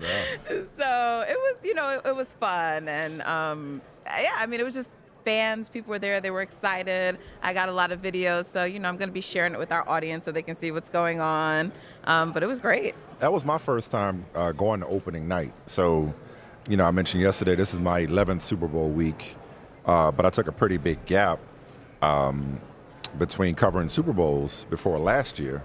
Yeah. So it was, it was fun. And yeah, I mean, it was just fans. People were there. They were excited. I got a lot of videos. So, I'm going to be sharing it with our audience so they can see what's going on. But it was great. That was my first time going to opening night. So, I mentioned yesterday, this is my 11th Super Bowl week. But I took a pretty big gap between covering Super Bowls before last year.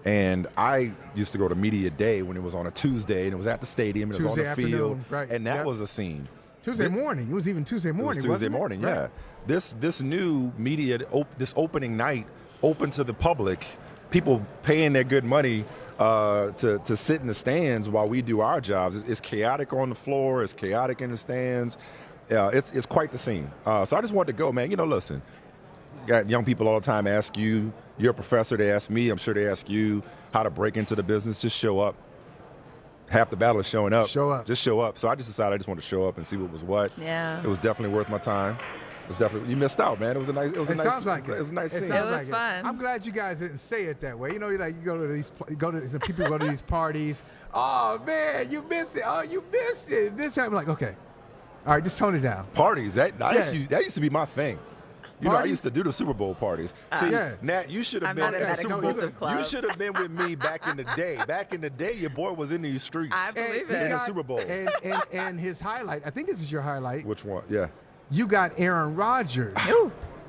And I used to go to Media Day when it was on a Tuesday, and it was at the stadium, and it was on the field, right. and that was a scene. Tuesday morning. It was even Tuesday morning, It was Tuesday morning, yeah. Right. This new media, this opening night, open to the public, people paying their good money to sit in the stands while we do our jobs. It's chaotic on the floor. It's chaotic in the stands. It's quite the scene. So I just wanted to go, man. Listen, got young people all the time ask you. You're a professor. They ask me. I'm sure they ask you how to break into the business. Just show up. Half the battle is showing up. Show up. Just show up. So I just decided I just wanted to show up and see what was what. Yeah. It was definitely worth my time. It was definitely, you missed out, man. It was a nice. It was a nice. Sounds like it. It was a nice scene. It was fun. I'm glad you guys didn't say it that way. You go to these, people go to these parties. Oh man, you missed it. Oh, you missed it. This happened. Like, okay, all right, just tone it down. Parties. That used to be my thing. I used to do the Super Bowl parties. See, yeah. Nat, you should have been at at Super Bowl. exclusive club. You should have been with me back in the day. Back in the day, your boy was in these streets. I believe in it. the Super Bowl. And his highlight, I think this is your highlight. Which one? Yeah. You got Aaron Rodgers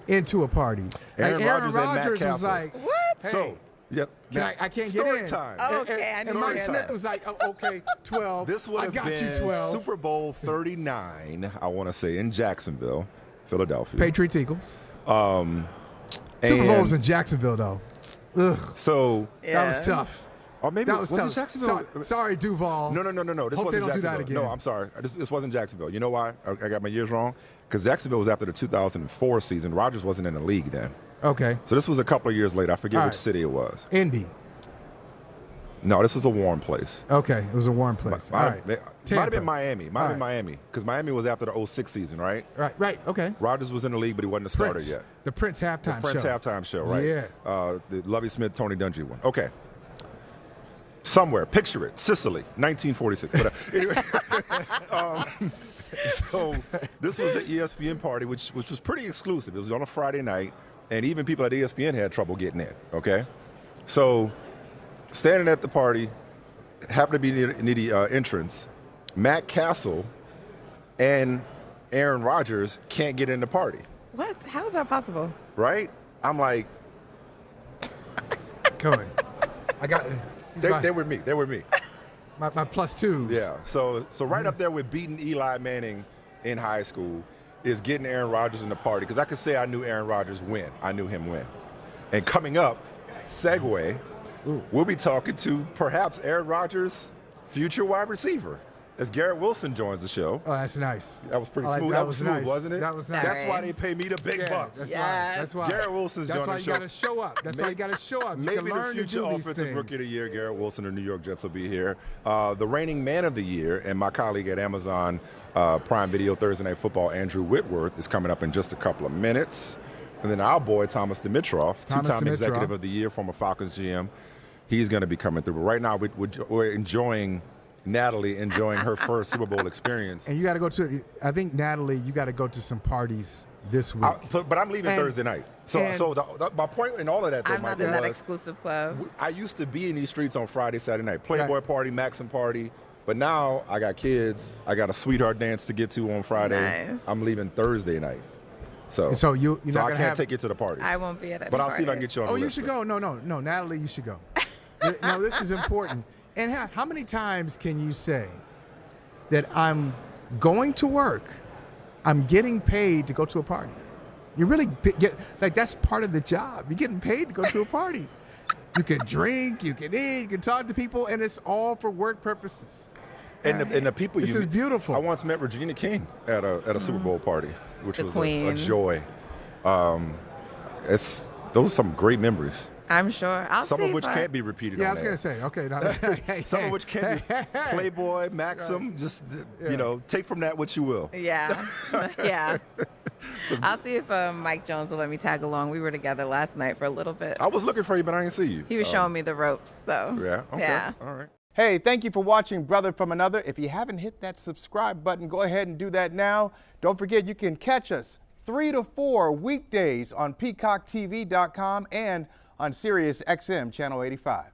into a party. Aaron Rodgers and Matt was Castle. like, What? hey, So, yep. I can't Story get in. time. Oh, okay, I And know Mike that. Smith was like, oh, okay, 12. This would I have got been you 12. Super Bowl 39, I want to say, in Jacksonville, Philadelphia. Patriots Eagles. And Super Bowl was in Jacksonville, though. Ugh, So, that was tough. or maybe That was it tough. Jacksonville? Sorry, Duval. No. This Hope they wasn't don't do that Jacksonville. again. No, I'm sorry. This wasn't Jacksonville. You know why? I got my years wrong? Because Jacksonville was after the 2004 season. Rodgers wasn't in the league then. Okay. So this was a couple of years later. I forget All which right. city it was. Indy. No, this was a warm place. Okay, it was a warm place. All right. Might have Tampa. been Miami. Might have been All right. Miami. Because Miami was after the 06 season, right? Right, okay. Rodgers was in the league, but he wasn't a starter Prince. yet. The Prince halftime Prince show. halftime show, right? Yeah. The Lovie Smith, Tony Dungy one. Okay. Somewhere, picture it, Sicily, 1946. But, anyway, so this was the ESPN party, which was pretty exclusive. It was on a Friday night, and even people at ESPN had trouble getting in. Okay, so standing at the party, happened to be near the entrance. Matt Castle and Aaron Rodgers can't get in the party. What? How is that possible? Right? I'm like, Go ahead. I got they were me. They were me. my +2s. Yeah. So right up there with beating Eli Manning in high school is getting Aaron Rodgers in the party. Because I could say I knew Aaron Rodgers win. I knew him win. And coming up, segue, we'll be talking to perhaps Aaron Rodgers' future wide receiver as Garrett Wilson joins the show. Oh, that's nice. That was pretty I like smooth. that. That was smooth, nice. wasn't it? That was nice. That's why they pay me the big Yeah, bucks. That's Yes. why. That's why. Garrett Wilson's That's joining why the you show. got to show up. That's why you got to show up. You Maybe can the learn to future do these offensive things. rookie of the year, Garrett Wilson of the New York Jets, will be here. The reigning man of the year and my colleague at Amazon Prime Video Thursday Night Football, Andrew Whitworth, is coming up in just a couple of minutes. And then our boy, Thomas Dimitroff, two-time executive of the year, former Falcons GM, he's going to be coming through. But right now, we're enjoying Natalie enjoying her first Super Bowl experience. And you got to go to, I think, Natalie, you got to go to some parties this week. But I'm leaving Thursday night. So my point in all of that, though, I'm not Michael, in that was exclusive club. I used to be in these streets on Friday, Saturday night. Playboy party, Maxim party. But now I got kids. I got a sweetheart dance to get to on Friday. Nice. I'm leaving Thursday night. So you're not I gonna can't have, take you to the parties. I won't be at it. But I'll see if I can get you on the Oh, you list. should go. No, Natalie, you should go. No, this is important. And how many times can you say that I'm going to work, I'm getting paid to go to a party? You really get, like, that's part of the job. You're getting paid to go to a party. You can drink, you can eat, you can talk to people, and it's all for work purposes. And the people This is beautiful. I once met Regina King at a Super Bowl party, which The was queen. a joy. Those are some great memories. I'm sure. Some of which can't be repeated. Yeah, I on was air. going to say, okay. Some of which can be Playboy, Maxim, just, take from that what you will. Yeah. Yeah. I'll see if Mike Jones will let me tag along. We were together last night for a little bit. I was looking for you, but I didn't see you. He was showing me the ropes, so. Yeah, okay, Yeah. all right. Hey, thank you for watching Brother from Another. If you haven't hit that subscribe button, go ahead and do that now. Don't forget, you can catch us 3 to 4 weekdays on PeacockTV.com and on Sirius XM Channel 85.